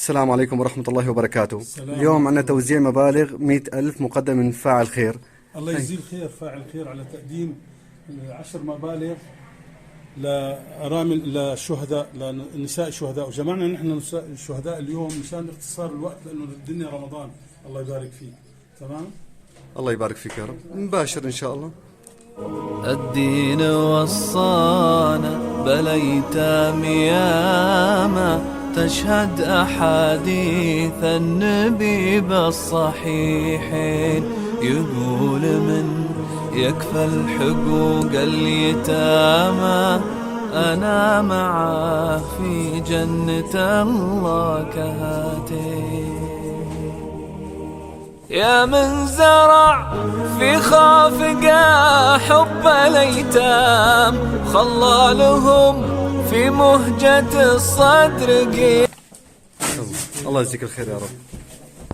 السلام عليكم ورحمة الله وبركاته. اليوم عندنا توزيع مبالغ 100,000 مقدم من فاعل خير. الله يجزيه الخير فاعل الخير على تقديم 10 مبالغ لأرامل للشهداء لنساء الشهداء، وجمعنا نحن نساء الشهداء اليوم مشان اختصار الوقت لأنه الدنيا رمضان. الله يبارك فيك. تمام؟ الله يبارك فيك يا رب. مباشر إن شاء الله. الدين وصانا بليتام ياما تشهد أحاديث النبي بالصحيحين، يقول من يكفل حقوق اليتامى أنا معه في جنة الله كهاتين. يا من زرع في خافقه حب الأيتام خلى لهم في مهجة الصدر الله يجزيك الخير يا رب.